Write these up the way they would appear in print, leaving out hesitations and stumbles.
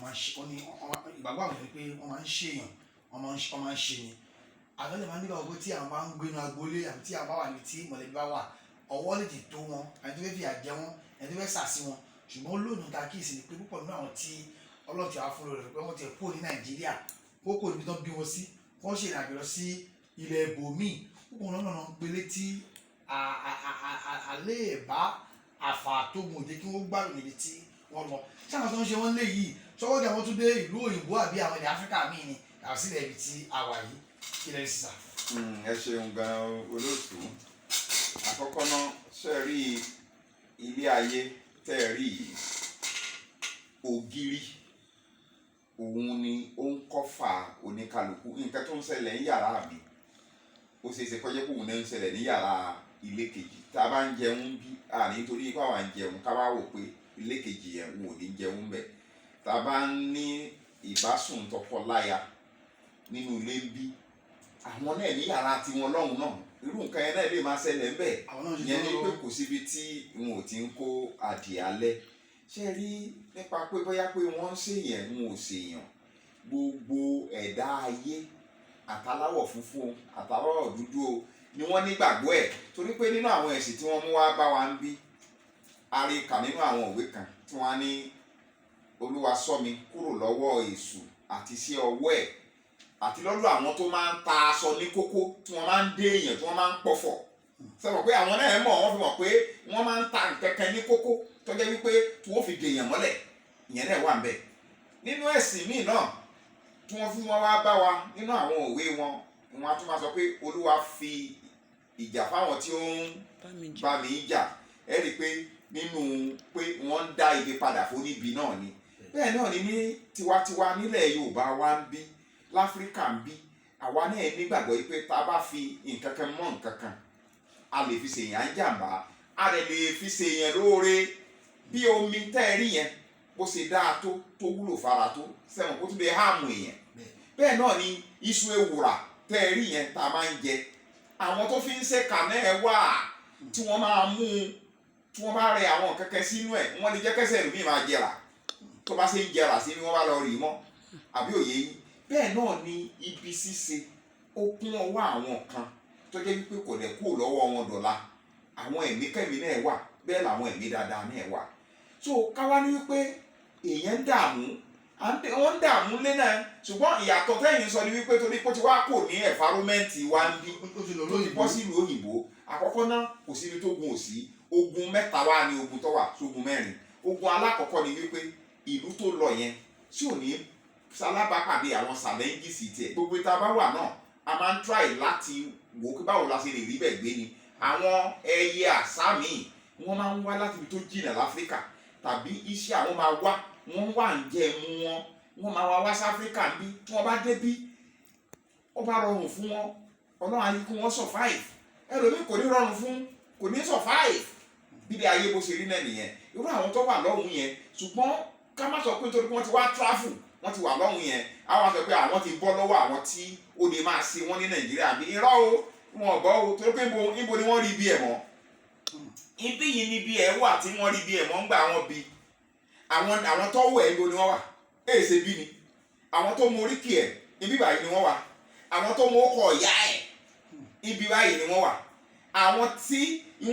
wọ́n máa ń ṣe ìgbàgbọ́ àwọn ènìyàn pé wọ́n máa ń ṣèyàn wọ́n máa ń ṣe ni àwọn ènìyàn máa ń nígbà wọ́n pé tí àwọn máa ń gbénu agboolé àbí tí àwọn bá wà ní tí mọ̀lẹ́bí bá wà ọwọ́ lè tó wọn ẹni tó fẹ́ fìyà jẹ wọn ẹni tó fẹ́ sà sí wọn ṣùgbọ́n lónìí ta kíyèsí ni pé púpọ̀ nínú àwọn tí ọlọ́ọ̀tì àwọn fúnra rẹ̀ pé wọ́n ti kúrò ní Nàìjíríà kókò níbi tán bí wọn sí wọ́n ṣe ìrìnàjò lọ sí ilẹ̀ ibòmíì púpọ̀ náà ń pelé tí alẹ́ ẹ̀bá àfà tó gùn jẹ́ kí wọ́n gbàgbé níbi tí wọ́n lọ sáwọn tó ń ṣe wọ́n lé yìí sọ́wọ́ kí àwọn tún dé ìlú òyìnbó àbí àwọn ilẹ̀ Áfíríkà míì ni àbísílẹ̀ ibi tí a wà yìí kí lẹ́yìn sísà. Ẹ ṣeun gan olóòtú. Àkọ́kọ́ náà ṣe rí ilé ayé tẹ́ rí ògiri òun ni ó ń kọ́fà oníkálukú nǹkan tó ń ṣẹlẹ̀ ní yàrá mi ó ṣe é ṣe kọjá pé òun náà ń ṣẹlẹ̀ ní yàrá ilé kejì tá a bá ń jẹun bí nítorí ipá wa ń jẹun ká wá wò pé ilé kejì yẹn wò ní jẹun bẹ̀ tá a bá ń ní ìbásùn tọkọláya nínú ilé ń bí àwọn náà ní yàrá tiwọn lọ́hùn náà irú nǹkan yẹn náà lè máa ṣẹlẹ̀ ń bẹ̀ yẹn ní pé kò síbi tí wọn ò ti ń kó adìẹ alẹ́ ṣe rí nípa pé bóyá pé wọ́n ń ṣèyàn wọn ò ṣèyàn gbogbo ẹ̀dá ayé àtàláwọ̀ funfun àtàláwọ̀ dúdú o ni wọ́n nígbàgbọ́ ẹ̀ torí pé nínú àwọn ẹ̀sìn tí wọ́n mú wá bá wa ń bí a rí kà nínú àwọn òwe kan tí wọ́n á ní Olúwa ṣọ́ mi kúrò lọ́wọ́ èṣù àti sí ọwọ́ ẹ̀ àti lọ́dọ̀ àwọn tó máa ń ta aṣọ ní kókó tí wọ́n máa ń dé èèyàn tí wọ́n máa ń pọ̀fọ̀ sọ̀rọ̀ pé àwọn náà mọ̀ wọ́n fi mọ̀ pé wọ́n máa ń ta nǹkankan ní kókó tó jẹ́ wípé tí wọ́n fi dèèyàn mọ́lẹ̀ ìyẹn náà wà ń bẹ̀ nínú ẹ̀sìn míì náà tí wọ́n fi wọ́n wá bá wa nínú àwọn òwe wọn wọ́n á tún máa sọ pé Olúwa fi ìjà fáwọn tí ó ń bá mi jà ẹ rí i pé nínú pé wọ́n ń dá ibi padà fún níbi náà ni bẹ́ẹ̀ náà ni ní tiwantiwa nílẹ̀ Yorùbá wa ń bí láfíríkà ń bí àwa náà nígbàgbọ́ yìí pé tá a bá fi nǹkan kan mọ́ nǹkan kan a lè fi ṣèyàn jàǹbá a lè fi ṣèyàn lóore bí omi tẹ́ ẹ rí yẹn bó ṣe dáa tó wúlò fara tó sẹ́wọ̀n kó tún lè háàmù èèyàn bẹ́ẹ̀ náà ni iṣu ewùrà tẹ́ ẹ rí yẹn tá a máa ń jẹ àwọn tó fi ń ṣèkà náà wà tí wọ́n máa mú tí wọ́n bá rẹ àwọn kẹ̀kẹ́ sínú ẹ̀ wọ́n lè jẹ́ kẹ́sẹ̀ lómi máa jẹrà tó bá ṣe ń jẹrà sí ni wọ́n bá lọ rì mọ́ àbí òye yín bẹ́ẹ̀ náà ni ibi ṣíṣe ó kún ọwọ́ àwọn kan tó jẹ́ wípé kò dẹ̀ kúrò lọ́wọ́ wọn dọ̀la àwọn ẹ̀mí kẹ́mi náà wà bẹ́ẹ̀ làwọn ẹ̀mí dáadáa náà wà so káwá ní wípé èèyàn ń dààmú wọ́n ń dààmú lé náà ṣùgbọ́n ìyàtọ̀ tẹ́yìn sọ ni wípé torí pé ó ti wá kò ní ẹ̀fárómẹ́ǹtì wa ń bí tó ti bọ́ sílùú òyìnbó àkọ́kọ́ náà kò síbi tó gun òsì ogun mẹ́ta wá ní ogun tó wà sógun mẹ́rin ogun alákọ̀ọ́kọ́ ni wípé ìlú tó lọ yẹn tí ò ní sálábàápàdé àwọn sàlẹ́ńgìsì tiẹ̀ gbogbo ìta bá wà náà a máa ń try láti wò ó pé báwo la ṣe lè rí bẹ́ẹ̀ gbé ni àwọn ẹyẹ àṣà míì wọ́n máa ń wá láti ibi tó jìnnà láfíríkà tàbí iṣẹ́ àwọn máa wá wọ́n wà ń jẹ mu wọ́n máa wá sí áfíríkà bí tí wọ́n bá dé bí ó bá rọrùn fún wọn ọlọ́run ayé kí wọ́n survive ẹlòmíì kò ní rọrùn fún kò ní survive bíbí ayé bó ṣe rí náà nìyẹn irú àwọn tó wà lọ́hùn yẹn ṣùgbọ́n ká má sọ pé nítorí pé wọ́n ti wá travel wọ́n ti wà lọ́hùn yẹn àwọn sọ pé àwọn ti bọ́ lọ́wọ́ àwọn tí ó lè máa ṣe wọ́n ní Nàìjíríà bí irọ́ o wọn ò gbọ́ o torí pé níbo ni wọ́n rí bí ẹ̀ mọ́ ibi yìí ni bí ẹ̀ wà tí wọ́n rí bí ẹ̀ mọ́ ń gbà wọ́n bí àwọn tó wẹ̀ níbo ni wọ́n wà èyí ṣe bí ni àwọn tó mọ oríkì ẹ̀ ibi báyìí ni wọ́n wà àwọn tó mọ ọkọ̀ ọ̀yá ẹ̀ ibi báyìí ni wọ́n wà àwọn tí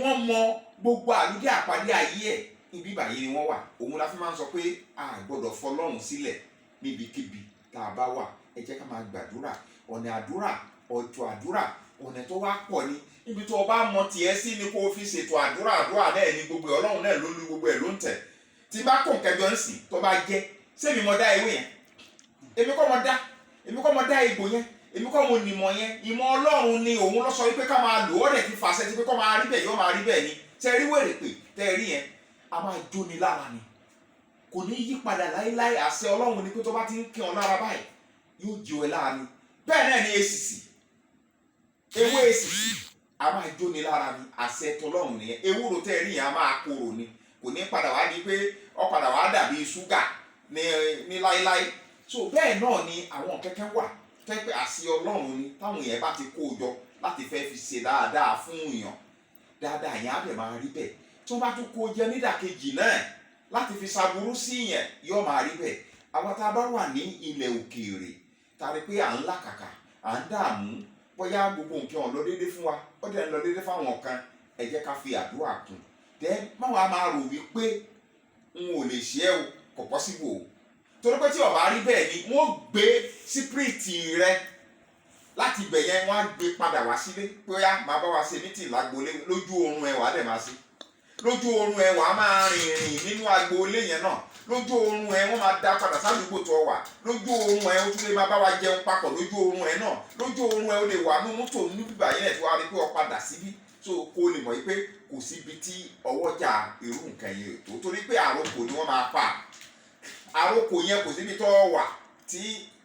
wọ́n mọ gbogbo àlùdí àpàdé ayé ẹ̀ ibi báyìí ni wọ́n wà òun la fi máa ń sọ pé a gbọ́dọ̀ fọlọ́run sílẹ̀ níbikíbi tá a bá wà ẹ jẹ́ ká máa gbàdúrà ọ̀nà àdúrà ọ̀tọ̀ àdúrà ọ̀nà tó wá pọ̀ ni níbi tó o bá mọ tiẹ̀ sí ni kó o fi ṣètò àdúrà náà ní gbogbo ọlọ́run náà ló lu gbogbo ẹ̀ ló ń tẹ̀ tí bá kó nǹkan jọ ń sìn tó bá jẹ́ sẹ́mi mo dá ewé yẹn èmi kọ́ mo dá egbò yẹn èmi kọ́ mo nìmọ̀ yẹn ìmọ̀ ọlọ́run ni òun ló sọ wípé ká máa lò ó rẹ̀ ti fàṣẹ ti pé kọ́ máa rí bẹ́ẹ̀ yóò máa rí bẹ́ẹ̀ ni tẹ́ rí wèrè pé tẹ́ rí yẹn a máa jóni lára ni kò ní yí padà láéláé àṣẹ ọlọ́run ni pé tó bá ti ń kí ọ lára báyìí yóò jí ọ lára ni bẹ́ẹ̀ náà ni èsìsì ewé èsìsì a máa jóni lára ni àṣẹ tọlọ́run nìyẹn ewúro tẹ́ rí yẹn a máa korò ni kò ní padà wá di pé ọ padà wá dàbí ṣúgà ní láéláé so bẹ́ẹ̀ náà ni àwọn kẹ́kẹ́ wà tẹ́ pé àṣẹ ọlọ́run ni táwọn èèyàn bá ti kó o jọ láti fẹ́ fi ṣe dáadáa fún èèyàn dáadáa yẹn á bẹ̀ máa rí bẹ́ẹ̀ tí wọ́n bá tún kó o jẹ nídàkejì náà láti fi ṣàbúrú sí yẹn yóò máa rí bẹ́ẹ̀ àwa tá a bá wà ní ilẹ̀ òkèèrè tá a rí pé à ń làkàkà à ń dààmú bóyá gbogbo nǹkan ò lọ déédéé fún wa ó dẹ̀ ń lọ déédéé fáwọn kan, ẹ jẹ́ ká fi àdúrà kún. Then máwa máa rò wípé n ò lè ṣe é o, kò possible o, torí pé tí ó bá rí bẹ́ẹ̀ ni wọ́n gbé sípírìtì rẹ láti ibẹ̀ yẹn wọ́n á gbé padà wá sílé bóyá máa bá wa ṣe mítì lágboolé, lójú oorun ẹ wàá dẹ̀ máa ṣe, lójú oorun ẹ wàá máa rìn nínú agboolé yẹn náà, lójú oorun ẹ wọ́n máa dá padà sádùúgbò tó wà, lójú oorun ẹ ó tún lè máa bá wa jẹun papọ̀ lójú oorun ẹ náà, lójú oorun ẹ ó lè wà ní mọ́tò ní bíbá yẹn tí wàá rí pé ó padà síbí. So kó lè mọ̀ pé kò síbi tí ọwọ́jà irú nǹkan yẹn tó, torí pé àròkò ni wọ́n máa pa, àròkò yẹn kò síbi tó wà tí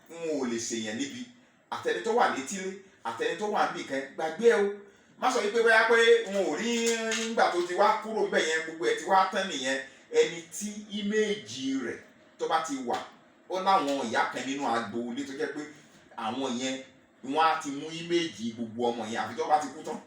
n ò lè ṣèyàn níbi, àtẹni tó wà létílé àtẹni tó wà níbì kan gbàgbé o. Má sọ wípé bóyá pé n ò rí nígbà tó ti wá kúrò ńbẹ̀ yẹn gbogbo ẹ̀ ti wá tán nìyẹn. Ẹni tí íméèjì rẹ̀ tó bá ti wà, ó láwọn ìyá kan nínú agboolé tó jẹ́ pé àwọn yẹn wọ́n á ti mú íméèjì gbogbo ọmọ yẹn àfi tó bá ti kú tán.